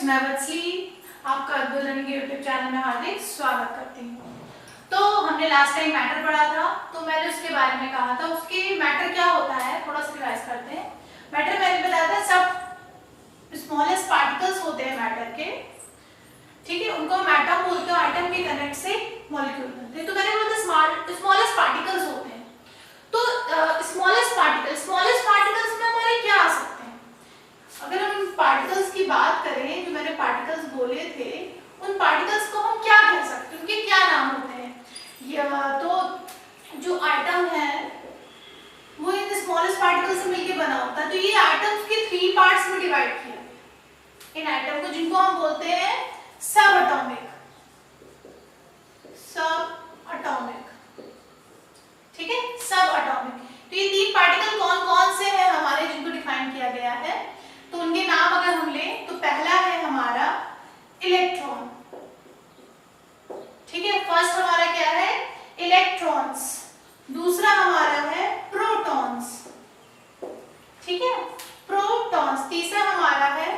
मैं वत्सली आपका अद्भुत लर्निंग यूट्यूब चैनल में हार्दिक स्वागत करती हूँ। तो हमने लास्ट टाइम मैटर पढ़ा था, तो मैंने उसके बारे में कहा था। उसके मैटर क्या होता है थोड़ा सा रिवाइज करते हैं। मैटर मैंने बताया था सब स्मॉलेस्ट पार्टिकल्स होते हैं मैटर के, ठीक है, उनको हम एटम बोलते हैं। एटम के कनेक्ट से मॉलिक्यूल बनते हैं। तो मैंने बोला स्मॉलेस्ट पार्टिकल्स होते हैं। तो स्मॉलेस्ट पार्टिकल्स में हमारे क्या आ सकते हैं? अगर हम पार्टिकल्स की बात करें, जो मैंने पार्टिकल्स बोले थे, उन पार्टिकल्स को हम क्या कह सकते हैं, उनके क्या नाम होते हैं? तो जो एटम है वो इन स्मॉलेस्ट पार्टिकल्स से मिलकर बना होता है। तो ये एटम्स के 3 पार्ट्स में डिवाइड किया इन एटम को, जिनको हम बोलते हैं सब एटॉमिक, ठीक है, सब एटॉमिक। तो ये 3 पार्टिकल कौन कौन से हैं हमारे, जिनको डिफाइन किया गया है? तो उनके नाम अगर हम लें तो पहला है हमारा इलेक्ट्रॉन, ठीक है, फर्स्ट हमारा क्या है? इलेक्ट्रॉन्स। दूसरा हमारा है प्रोटॉन्स, ठीक है, प्रोटॉन्स। तीसरा हमारा है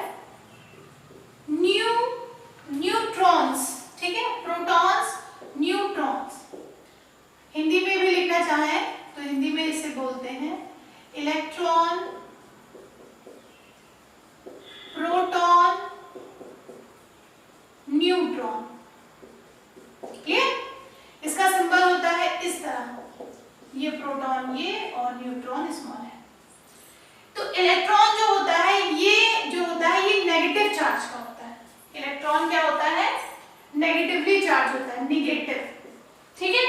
न्यूट्रॉन्स, ठीक है, प्रोटॉन्स, न्यूट्रॉन्स। हिंदी में भी लिखना चाहें तो हिंदी में इसे बोलते हैं इलेक्ट्रॉन, प्रोटॉन, न्यूट्रॉन। क्लियर? इसका सिंबल होता है इस तरह, ये प्रोटॉन ये और न्यूट्रॉन स्मॉल है। तो इलेक्ट्रॉन जो होता है ये नेगेटिव चार्ज का होता है। इलेक्ट्रॉन क्या होता है? नेगेटिवली चार्ज होता है, नेगेटिव, ठीक है।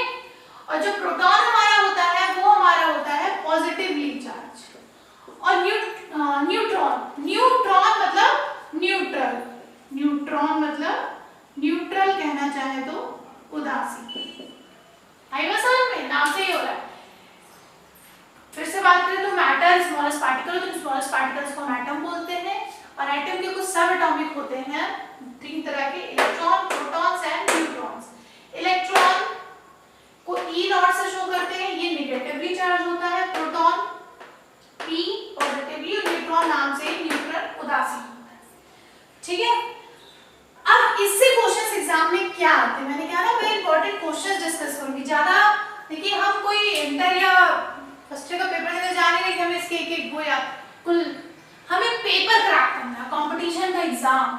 और जो प्रोटॉन हमारा होता है वो हमारा होता है पॉजिटिवली चार्ज। और न्यूट्रॉन मतलब न्यूट्रल, न्यूट्रॉन मतलब न्यूट्रल कहना चाहे तो उदासीन। आई बात समझ में? नाम से ही हो रहा है। फिर से बात करें तो मैटर स्मॉलेस्ट पार्टिकल, तो स्मॉलेस्ट पार्टिकल्स को हम एटम बोलते हैं। और एटम के कुछ सब एटॉमिक होते हैं 3 तरह के, electron, protons and neutrons. Electron को E नॉट से शो करते हैं, ये नेगेटिवली चार्ज होता है, प्रोटॉन P पॉजिटिवली, और न्यूट्रॉन नाम से ही न्यूट्रल उदासीन होता है, ठीक है। अब इससे क्वेश्चंस एग्जाम में क्या आते हैं? मैंने कहा ना मैं इंपॉर्टेंट क्वेश्चंस डिस्कस करूंगी। ज्यादा देखिए, हम कोई इंटर या फर्स्ट ईयर का पेपर देने जा नहीं रहे कि हमें इसके एक वो या कुल, हमें पेपर क्रैक करना, कंपटीशन का एग्जाम,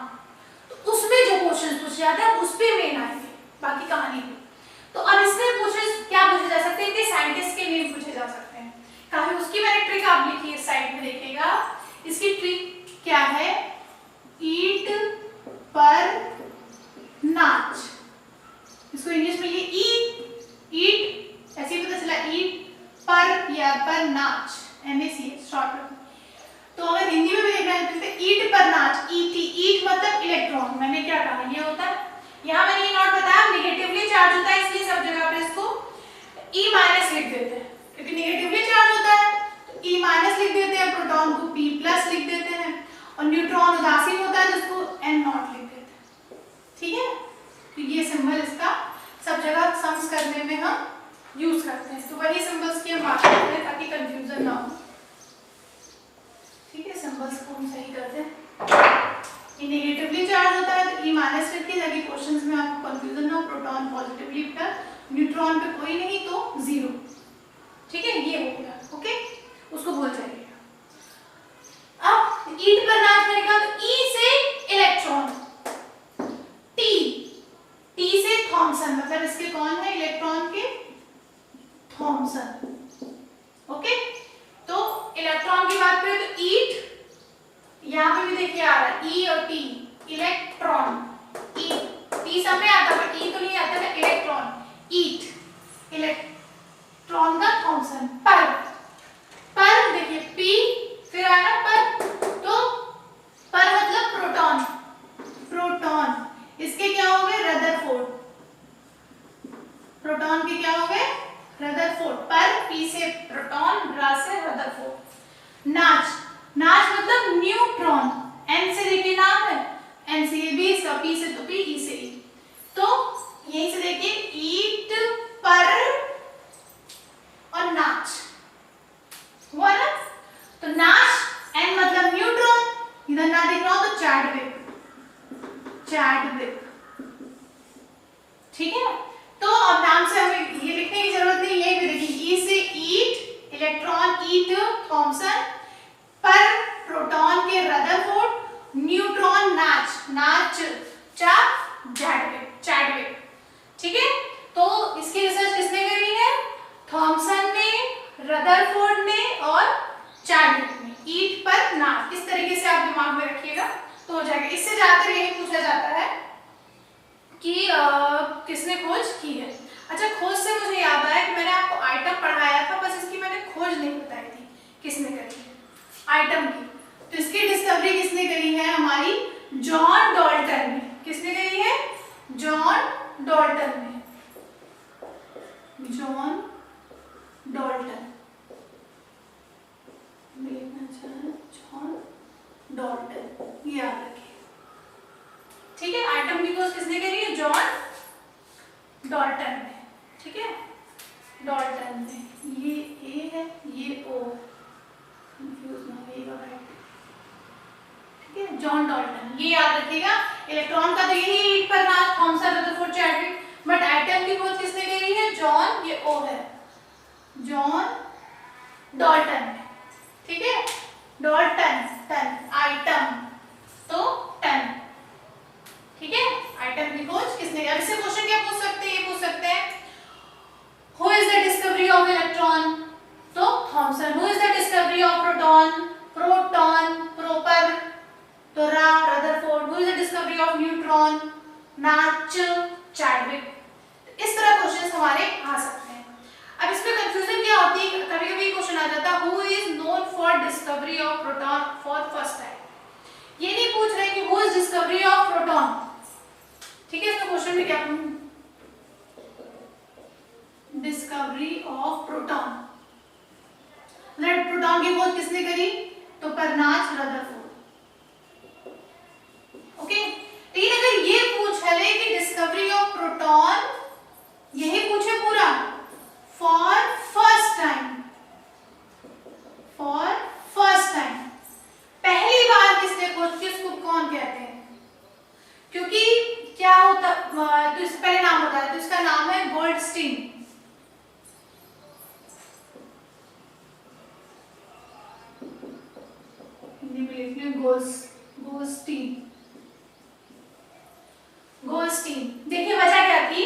तो उसमें जो क्वेश्चंस पूछे जाते हैं उस पे मेन आएंगे, बाकी कहानी पे। तो अब इसमें क्या पूछे जा सकते हैं? साइंटिस्ट के नेम पूछे जा सकते हैं। काफी उसकी मैंने ट्रिक आप लिखी है, साइड में देखिएगा। इसकी ट्रिक क्या है? ईट पर नाच। इसको इंग्लिश में ये ईट ऐसे ही पता चला, ईट पर या पर नाच, NAC शॉर्ट। तो अगर हिंदी में भी देखना है तो ईट पर नाच, ईट मतलब इलेक्ट्रॉन। मैंने क्या कहा? ये होता है, यहाँ मैंने ये नोट बताया, नेगेटिवली चार्ज होता है, इसलिए सब जगह पे इसको E- लिख देते हैं, क्योंकि नेगेटिवली चार्ज होता है तो E- लिख देते हैं, प्रोटॉन को P+ लिख देते हैं, और न्यूट्रॉन उदासीन होता है तो इसको N नॉट लिख देते हैं, ठीक है। तो ये सिंबल इसका सब जगह सम्स करने में हम यूज करते हैं। तो वही सिंबल्स की हम बात करते हैं ताकि कंफ्यूजन ना हो, ठीक है। सिंबल्स को हम सही करते हैं। ये नेगेटिवली चार्ज होता है तो E- लिखिए ताकि क्वेश्चंस में आपको कंफ्यूजन ना हो। प्रोटॉन पॉजिटिवली पर, न्यूट्रॉन पे कोई नहीं तो 0, ठीक है। ये हो गया, ओके, उसको भूल जाइएगा। अब ईट पर नाच मैंने कहा, तो E से इलेक्ट्रॉन, T से थॉमसन, मतलब इसके कौन है? इलेक्ट्रॉन के थॉमसन, ओके। तो इलेक्ट्रॉन की बात करें तो ईट, यहाँ पे भी देखिए आ रहा है E और T, इलेक्ट्रॉन, T सब में आता है पर E तो नहीं आता है, इलेक्ट्रॉन, ईट, इलेक्ट्रॉन का थॉमसन। पर देखिए P फिर आना पर, तो पर मतलब प्रोटॉन, इसके क्या हो गए? रदरफोर्ड, प्रोटॉन के क्या हो गए? रदरफोर्ड। पर P से प्रोटॉन, र से रदरफोर्ड। नाच मतलब न्यूट्रॉन, N से देखिए नाम है, N से ये भी, इसका P से तो P, E से E। तो यहीं से देखिए ईट पर और नाच, रदरफोर्ड ने और चैडविक ने। ईट पर नाट, इस तरीके से आप दिमाग में रखिएगा तो हो जाएगा। इससे ज्यादातर यही पूछा जाता है कि किसने खोज की है। अच्छा, खोज से मुझे याद आया कि मैंने आपको आइटम पढ़ाया था, बस इसकी मैंने खोज नहीं बताई थी किसने करी है आइटम की। तो इसकी डिस्कवरी किसने करी है? हमारी जॉन डाल्टन ने। किसने करी है? जॉन डाल्टन ने। जॉन डाल्टन, जॉन डाल्टन, ये याद रखिए। ठीक है, आइटम की खोज किसने करी है? जॉन डाल्टन ने। ठीक है, डाल्टन ने। ये ए है, ये ओ, कंफ्यूज ना होइएगा भाई। ठीक है, जॉन डाल्टन, ये याद रखिएगा। इलेक्ट्रॉन का तो यही ईट पर नाट, Thomson, Rutherford, Chadwick, but atom की खोज किसने करी है? जॉन, ये ओ है, जॉन डाल्टन ने। ठीक है, डाल्टन, टन, आइटम तो टन। ठीक है, आइटम की खोज किसने की? अब इससे क्वेश्चन क्या पूछ सकते हैं? ये पूछ सकते हैं who is the discovery of electron? तो Thomson. Who is the discovery of proton? Proton, proper तो Rutherford. Who is the discovery of neutron? नाच, चैडविक। इस तरह क्वेश्चंस हमारे आ सकते हैं। अब इसमें कंफ्यूजन क्या होती है? कभी कभी क्वेश्चन आ जाता है who is known for discovery of proton for first time. ये नहीं पूछ रहे कि who is discovery of proton. ठीक है, इसमें क्वेश्चन में क्या डिस्कवरी ऑफ प्रोटॉन, प्रोटॉन की खोज किसने करी? तो परनाच, रदरफोर्ड। ओके, लेकिन अगर ये पूछ ले कि डिस्कवरी ऑफ प्रोटॉन, यही पूछे पूरा for first time, for first time, पहली बार किसने खोज की, उसको कौन कहते हैं? क्योंकि क्या होता, तो इससे पहले नाम होता है, तो इसका नाम है गोल्डस्टीन। Goldstein, Goldstein. देखिए वजह क्या थी?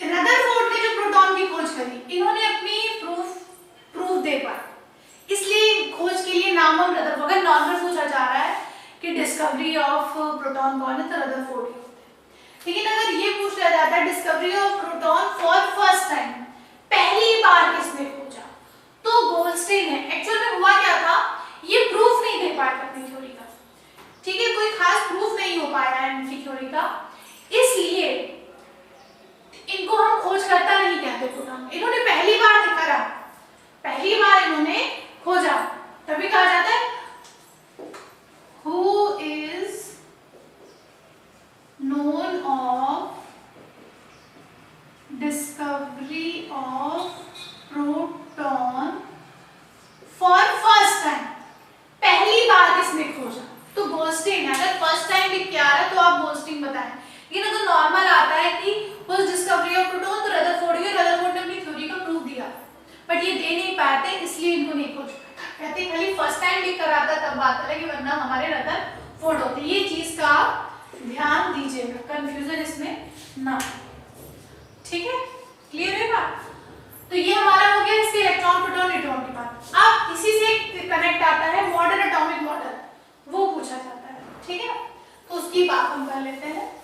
रदरफोर्ड ने जो प्रोटॉन की खोज करी, इन्होंने अपनी प्रूफ दे पाए, इसलिए खोज के लिए नाम हम रदरफोर्ड। अगर नॉर्मल पूछा जा रहा है कि डिस्कवरी ऑफ प्रोटॉन कौन है, तो रदरफोर्ड ही होते हैं। लेकिन अगर ये पूछ लिया जाता है discovery of proton for first time, पहली बार किसने खोजा, तो गोल्डस्टीन है। एक्चुअल में हुआ क्या था, ये प्रूफ नहीं दे पाया अपनी थ्योरी का। ठीक है, कोई खास प्रूफ नहीं हो पाया है इनकी थ्योरी का, इसलिए इनको हम खोजकर्ता नहीं कहते प्रोटॉन। इन्होंने पहली बार करा, पहली बार इन्होंने खोजा, तभी कहा जाता है who is known of discovery of proton for first time, पहली बार किसने खोजा, तो गोल्डस्टीन। अगर फर्स्ट टाइम लिख के आ रहा है तो आप गोल्डस्टीन बताएं, लेकिन अगर नॉर्मल आता है कि उस डिस्कवरी ऑफ प्रोटॉन, तो रदरफोर्ड ही, रदरफोर्ड ने अपनी थ्योरी का प्रूफ दिया, बट ये दे नहीं पाते, इसलिए इनको नहीं खोज पाता। कहते खाली फर्स्ट टाइम लिख कर आता तब बात अलग है, वरना हमारे रदरफोर्ड होते। ये चीज का ध्यान दीजिएगा, कंफ्यूजन इसमें ना। ठीक है, क्लियर है बात? तो ये हमारा हो गया इसके इलेक्ट्रॉन, प्रोटॉन, न्यूट्रॉन की बात। अब इसी से कनेक्ट आता है मॉडर्न एटॉमिक मॉडल, वो पूछा जाता है। ठीक है, तो उसकी बात हम कर लेते हैं।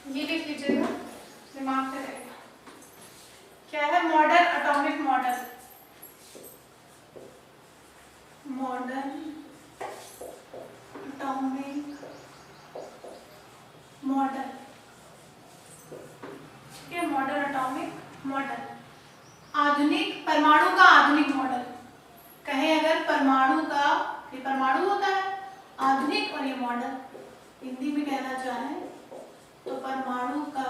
ये लिख लीजिएगा, दिमाग में रहेगा। क्या है modern atomic model? Modern atomic model, ठीक है, मॉडर्न एटॉमिक मॉडल, आधुनिक परमाणु का आधुनिक मॉडल कहें अगर, परमाणु का, ये परमाणु होता है आधुनिक, और ये मॉडल हिंदी में कहना चाहें तो परमाणु का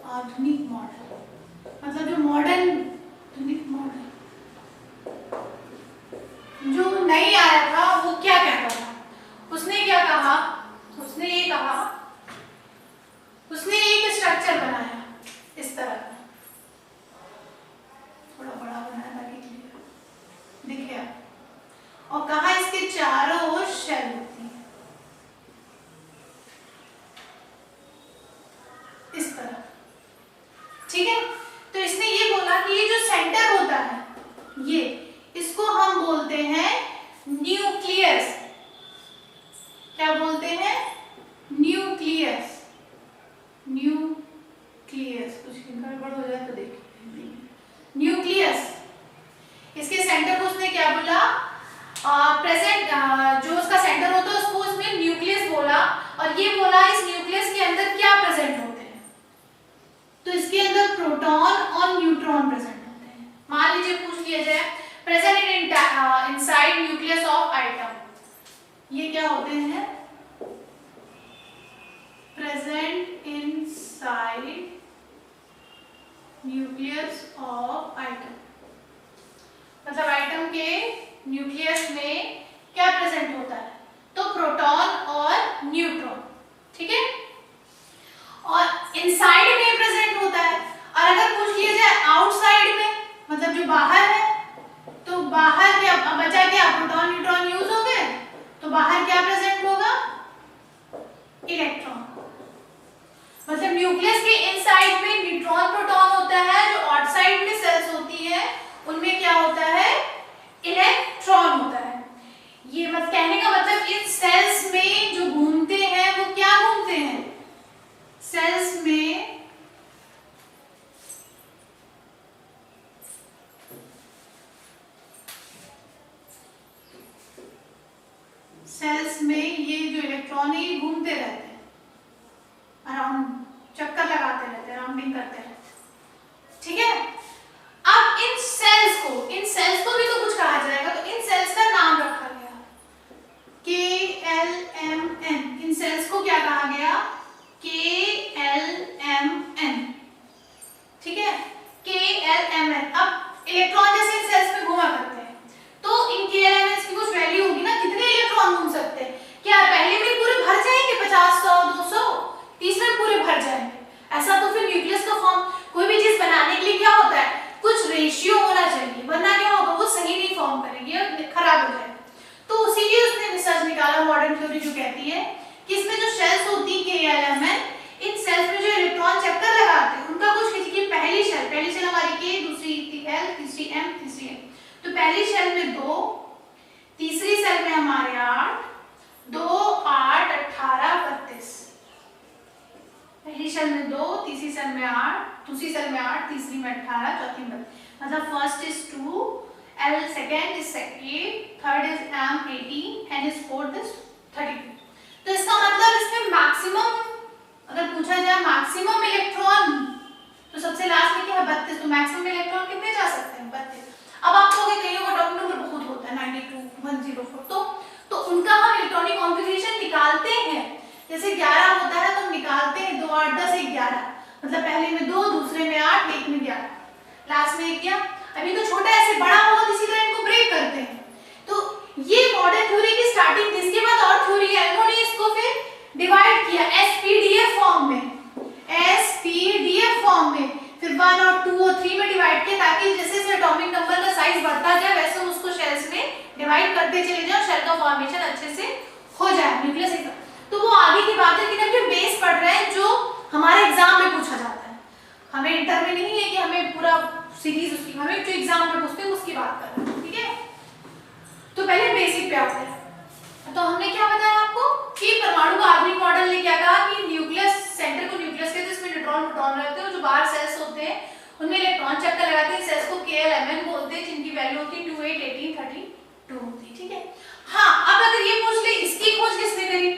आधुनिक मॉडल, मतलब जो मॉडर्न आधुनिक मॉडल, जो नहीं आया था वो क्या कहता था, उसने क्या कहा, उसने ये कहा, उसने एक स्ट्रक्चर बनाया इस तरह का, थोड़ा बड़ा बनाया ताकि दिखे, और कहा इसके चारों ओर शेल होती है। क्या बोलते हैं? न्यूक्लियस। न्यूक्लियस, कुछ गड़बड़ हो जाए तो देखिए, न्यूक्लियस। इसके सेंटर को उसने क्या बोला? प्रेजेंट जो उसका सेंटर होता है उसको उसने न्यूक्लियस बोला, और ये बोला इस न्यूक्लियस के अंदर क्या प्रेजेंट होते हैं? तो इसके अंदर प्रोटॉन और न्यूट्रॉन प्रेजेंट होते हैं। मान लीजिए पूछ लिया जाए present inside nucleus of item, ये क्या होते हैं? Present inside nucleus of item, मतलब आइटम के न्यूक्लियस में क्या प्रेजेंट होता है? तो प्रोटॉन और न्यूट्रॉन, ठीक है। और इनसाइड में प्रेजेंट होता है, और अगर पूछ लिया जाए आउटसाइड में, मतलब जो बाहर है, तो बाहर क्या बचा? क्या प्रोटॉन न्यूट्रॉन यूज हो गए, तो बाहर क्या प्रेजेंट होगा? इलेक्ट्रॉन। मतलब न्यूक्लियस के इनसाइड में न्यूट्रॉन प्रोटॉन होता है, जो आउटसाइड में सेल्स होती है उनमें क्या होता है? इलेक्ट्रॉन होता है। ये मत कहने का मतलब इन सेल्स में जो घूमते हैं वो क्या घूमते हैं? सेल्स में ये जो इलेक्ट्रॉन है ये घूमते रहते हैं, अराउंड चक्कर लगाते रहते हैं, राउंडिंग करते रहते हैं, ठीक है। अब इन सेल्स को भी तो कुछ कहा जाएगा, तो इन सेल्स का नाम रखा गया KLMN। इन सेल्स को क्या कहा गया? KLMN, ठीक है, KLMN। अब इलेक्ट्रॉन जैसे इन सेल्स में घुमा करते हैं, तो इन KLMN की कुछ वैल्यू होगी ना, कितने इलेक्ट्रॉन घूम सकते हैं? क्या पहले में पूरे भर जाएंगे 50, 100, 200, तीसरे पूरे भर जाएंगे? ऐसा तो फिर न्यूक्लियस का फॉर्म, कोई भी चीज बनाने के लिए क्या होता है? कुछ रेशियो होना चाहिए, वरना क्या होगा? वो सही नहीं फॉर्म करेगी, खराब हो जाएगा। तो उसीलिए उसने रिसर्च निकाला, मॉडर्न थ्योरी जो कहती है कि इसमें जो सेल्स होती है KLMN, इन सेल्स में जो इलेक्ट्रॉन चक्कर लगाते हैं उनका कुछ किसी पहली शेल हमारी K, दूसरी L, तीसरी M, तीसरी N। तो पहली शेल में 2, तीसरी सेल में हमारे 8, 2, 8, 18, 32। पहली सेल में 2, तीसरी सेल में 8, दूसरी सेल में 8, तीसरी में 18, चौथी में, मतलब first is 2, L second is 8, third is M 18, N is 4th is 32। तो इसका मतलब इसमें मैक्सिमम, अगर पूछा जाए मैक्सिमम इलेक्ट्रॉन, तो सबसे लास्ट में क्या है? 32। तो मैक्सिमम इलेक्ट्रॉन कितने जा सकते हैं? 32। अब आप कहोगे कईयों का एटॉमिक नंबर बहुत होता है 92, 104, तो उनका हम इलेक्ट्रॉनिक कॉन्फ़िगरेशन निकालते हैं। जैसे 11 होता है तो हम निकालते हैं 2, 8, 10, 11, मतलब पहले में 2, दूसरे में 8, एक में 11, लास्ट में क्या? अभी तो छोटा ऐसे बड़ा होगा तो इसी तरह इनको ब्रेक करते हैं। तो ये मॉडर्न थ्योरी की स्टार्टिंग थी। इसके बाद और थ्योरी है, उन्होंने इसको फिर डिवाइड किया SPDF फॉर्म में, SPDF फॉर्म में, फिर 1 और 2 और 3 में डिवाइड किया, ताकि जैसे जैसे एटॉमिक नंबर का साइज बढ़ता जाए वैसे हम उसको शेल्स में डिवाइड करते चले जाएं और शेल का फॉर्मेशन अच्छे से हो जाए, न्यूक्लियस एकदम। तो वो आगे की बात है कि हम बेस पढ़ रहे हैं जो हमारे एग्जाम में पूछा जाता है। हमें इंटर में नहीं है कि हमें पूरा सीरीज उसकी, हमें जो एग्जाम में पूछते हैं उसकी बात कर रहे हैं, ठीक है। तो पहले बेसिक पे आते हैं। तो हमने क्या बताया आपको कि परमाणु का आधुनिक मॉडल ने क्या कहा कि न्यूक्लियस, सेंटर को न्यूक्लियस कहते हैं, इसमें न्यूट्रॉन प्रोटॉन रहते हैं, और जो बाहर सेल्स होते हैं उनमें इलेक्ट्रॉन चक्कर लगाते हैं। सेल्स को KLMN बोलते हैं, जिनकी वैल्यू होती है 2, 8, 18, 32 होती है, ठीक है। हाँ, अब अगर ये पूछ ले इसकी खोज किसने करी,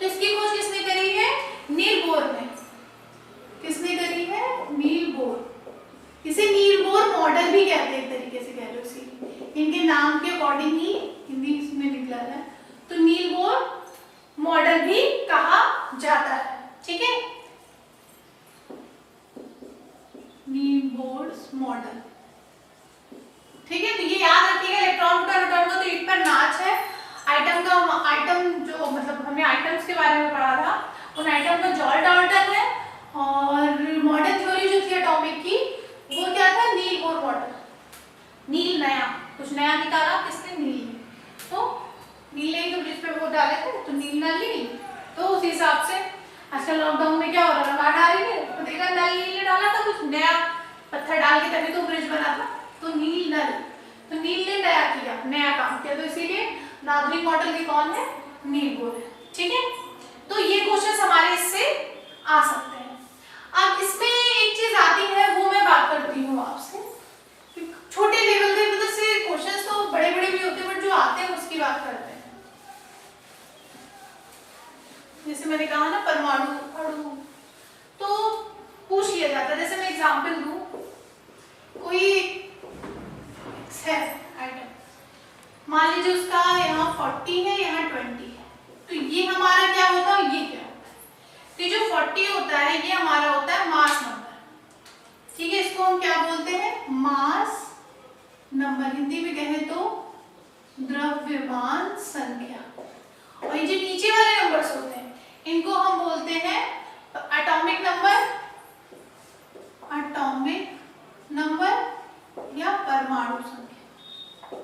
तो इसकी खोज किसने करी है? नील बोर ने। किसने करी है? Niels Bohr. इसे नील बोर मॉडल भी कहते हैं, एक तरीके से कह लो, इसी इनके नाम के अकॉर्डिंग ही हिंदी में निकला है, तो नील बोर मॉडल भी कहा जाता है, ठीक है। नील बोर मॉडल, ठीक है। तो ये याद रखिएगा, इलेक्ट्रॉन प्रोटॉन का तो ईट पर नाच है। आइटम जो मतलब हमने आइटम्स के बारे में पढ़ा था, उन आइटम का जॉल डाल्टन है, और मॉडर्न थ्योरी जो थी एटॉमिक की वो क्या था? Niels Bohr model. नील नया, कुछ नया निकाला किसने? नील ने। तो नील ने तो ब्रिज पे वोट डाले थे, तो नील नल नील, तो उस हिसाब से आजकल लॉकडाउन में क्या हो रहा है, बाढ़ आ रही है तो देखा नल नील ने डाला था, कुछ नया पत्थर डाल के तभी तो ब्रिज बना था, तो नील नल। तो नील ने नया किया, नया काम किया, तो इसीलिए आधुनिक मॉडल की कौन है? नील बोर है, ठीक है। ठीक है, तो ये क्वेश्चन हमारे इससे आ सकते हैं। अब इसमें एक चीज आती है, वो मैं बात करती हूँ आपसे। छोटे लेवल के मतलब से क्वेश्चंस तो बड़े बड़े भी होते हैं, बट जो आते हैं उसकी बात करते हैं। जैसे मैंने कहा ना परमाणु अणु, तो पूछ लिया जाता है। जैसे मैं एग्जांपल दूं, कोई है आइटम, मान लीजिए उसका यहाँ 40 है, यहाँ 20 है, तो ये हमारा क्या होता है, ये क्या होता है। तो जो 40 होता है ये हमारा होता है मास नंबर, ठीक है, इसको हम क्या बोलते हैं, मास नंबर। हिंदी में कहें तो द्रव्यमान संख्या। और ये जो नीचे वाले नंबर्स होते हैं इनको हम बोलते हैं एटॉमिक नंबर, एटॉमिक नंबर या परमाणु संख्या।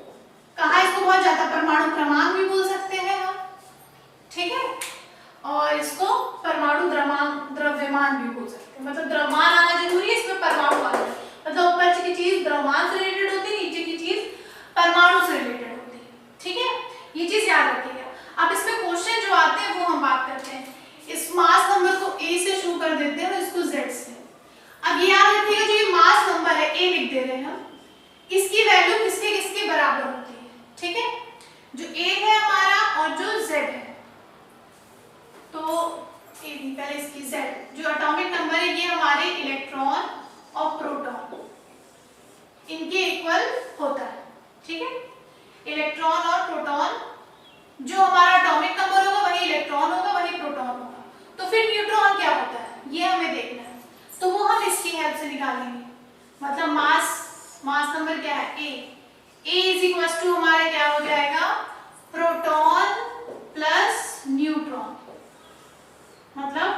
कहा इसको बहुत ज्यादा परमाणु क्रमांक भी बोल सकते हैं हम, ठीक है, और इसको परमाणु द्रव्यमान भी बोल सकते हैं। मतलब द्रव्यमान आना जरूरी है, इसमें परमाणु आना है। मतलब ऊपर की चीज द्रव्यमान से रिलेटेड होती है, नीचे की चीज परमाणु से रिलेटेड होती है, ठीक है, ये चीज याद रखिएगा। अब इसमें क्वेश्चन जो आते हैं वो हम बात करते हैं। इस मास नंबर को ए से शुरू कर देते हैं और इसको जेड से। अब ये याद रखिएगा, जो ये मास नंबर है ए लिख दे रहे हैं हम, इसकी वैल्यू किसके किसके बराबर होती है, ठीक है, जो ए है हमारा और जो जेड है, तो ए पहले इसकी जेड, जो एटॉमिक नंबर है ये हमारे इलेक्ट्रॉन और प्रोटॉन इनके इक्वल होता है, ठीक है, इलेक्ट्रॉन और प्रोटॉन, जो हमारा एटॉमिक नंबर होगा वही इलेक्ट्रॉन होगा वही प्रोटॉन होगा। तो फिर न्यूट्रॉन क्या होता है ये हमें देखना है, तो वो हम इसकी हेल्प से निकालेंगे। मतलब मास नंबर क्या है, ए इज इक्वल टू हमारा क्या हो जाएगा, प्रोटॉन प्लस न्यूट्रॉन, मतलब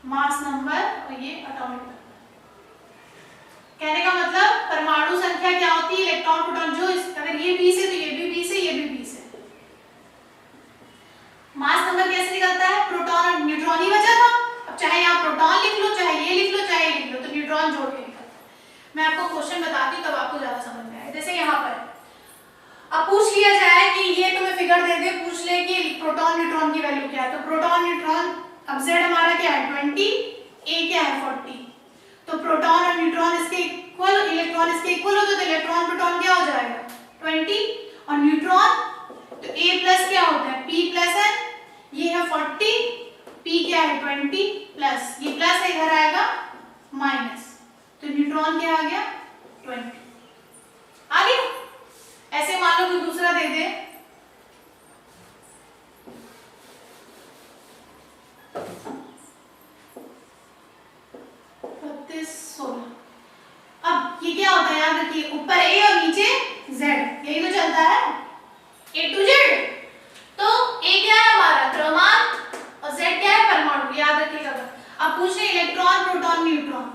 मास नंबर और ये एटॉमिक नंबर। कहने का मतलब परमाणु संख्या क्या होती है, इलेक्ट्रॉन प्रोटॉन, जो अगर ये 20 है तो ये भी 20 है, ये भी 20 है। मास नंबर कैसे निकलता है, प्रोटॉन और न्यूट्रॉन ही बचा था। अब चाहे यहाँ प्रोटॉन लिख लो, चाहे ये लिख लो, चाहे ये लिख लो, तो न्यूट्रॉन जोड़ के निकलता है। मैं आपको क्वेश्चन बताती हूँ तब आपको ज्यादा समझ में आए। जैसे यहाँ पर अब पूछ लिया जाए कि ये तुम्हें फिगर दे दे, पूछ ले कि प्रोटॉन न्यूट्रॉन की वैल्यू क्या है, तो प्रोटॉन न्यूट्रॉन, अब Z हमारा क्या है 20, A क्या है 40, तो प्रोटॉन और न्यूट्रॉन इसके इक्वल, इलेक्ट्रॉन इसके इक्वल हो, तो इलेक्ट्रॉन प्रोटॉन क्या हो जाएगा 20, और न्यूट्रॉन तो A प्लस क्या होता है P प्लस है, ये है 40, P क्या है 20 प्लस, ये प्लस है इधर आएगा माइनस, तो न्यूट्रॉन क्या आ गया 20। आगे ऐसे मान लो कोई दूसरा दे दे, अब ये क्या होता है याद रखिए, ऊपर A और नीचे Z, यही तो चलता है A to Z। तो A क्या है हमारा द्रव्यमान और Z क्या है परमाणु, याद रखिएगा। अब पूछ रहे इलेक्ट्रॉन प्रोटॉन न्यूट्रॉन,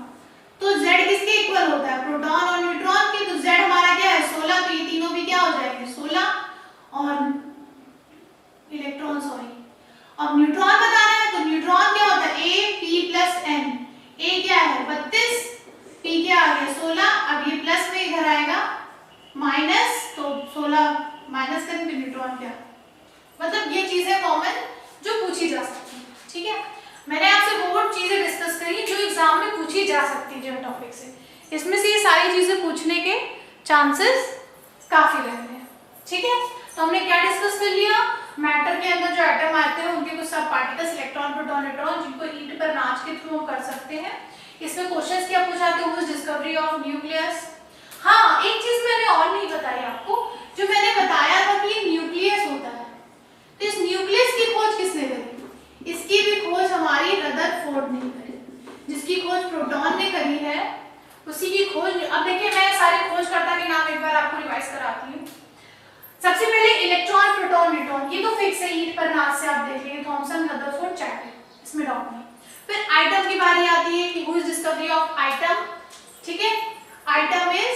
तो Z किसके इक्वल होता है प्रोटॉन और न्यूट्रॉन के, तो Z हमारा क्या है 16, तो ये तीनों भी क्या हो जाएंगे 16, और इलेक्ट्रॉन सॉरी, अब न्यूट्रॉन बताना है, तो न्यूट्रॉन क्या होता है A P plus N, A क्या है 32, P क्या आ गया 16, अब ये प्लस में इधर आएगा माइनस, तो 16 माइनस करें तो न्यूट्रॉन क्या, मतलब ये चीजें कॉमन जो पूछी जा सकती है, ठीक है। मैंने आपसे बहुत चीजें डिस्कस करी जो एग्जाम में पूछी जा सकती है टॉपिक से, इसमें से ये सारी चीजें पूछने के चांसेस काफी रहते हैं, ठीक है। तो हमने क्या डिस्कस कर लिया, मैटर के अंदर जो एटम आते हैं उनके कुछ सब पार्टिकल्स इलेक्ट्रॉन प्रोटॉन न्यूट्रॉन, जिनको हीट पर नाच के थ्रू हम कर सकते हैं। इसमें क्वेश्चंस क्या पूछा थे, वो डिस्कवरी ऑफ न्यूक्लियस। हाँ एक चीज मैंने और नहीं बताई आपको, जो मैंने बताया था कि ये न्यूक्लियस होता है, तो इस न्यूक्लियस की खोज किसने करी, इसकी भी खोज हमारी रदरफोर्ड ने करी, जिसकी खोज प्रोटॉन ने करी है उसी की खोज। अब देखिए मैं सारे खोजकर्ता के नाम एक बार आपको रिवाइज कराती हूँ। सबसे पहले इलेक्ट्रॉन प्रोटॉन न्यूट्रॉन, ये तो फिक्स है, हीट पर नाच से आप देख लेंगे, थॉमसन रदरफोर्ड चैटल, इसमें डाउट नहीं। फिर आइटम की बारी आती है कि who is discovery of item, ठीक है, आइटम इज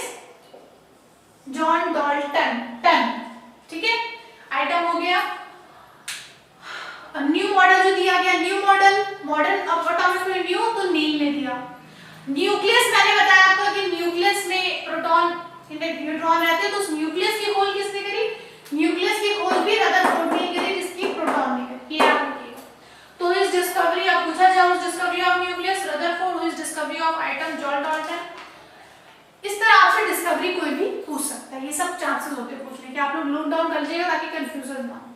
जॉन डाल्टन, ठीक है, आइटम हो गया। न्यू मॉडल जो दिया गया, न्यू मॉडल ऑफ एटॉमिक में न्यू, तो नील ने दिया। न्यूक्लियस मैंने बताया आपको कि न्यूक्लियस में प्रोटॉन न्यूट्रॉन रहते हैं, तो उस न्यूक्लियस की खोज किसने करी, न्यूक्लियस की खोज भी रदरफोर्ड ने करी, जिसकी प्रोटॉन ने करी। है, आप लोग नोट डाउन कर लीजिएगा ताकि कंफ्यूजन ना हो।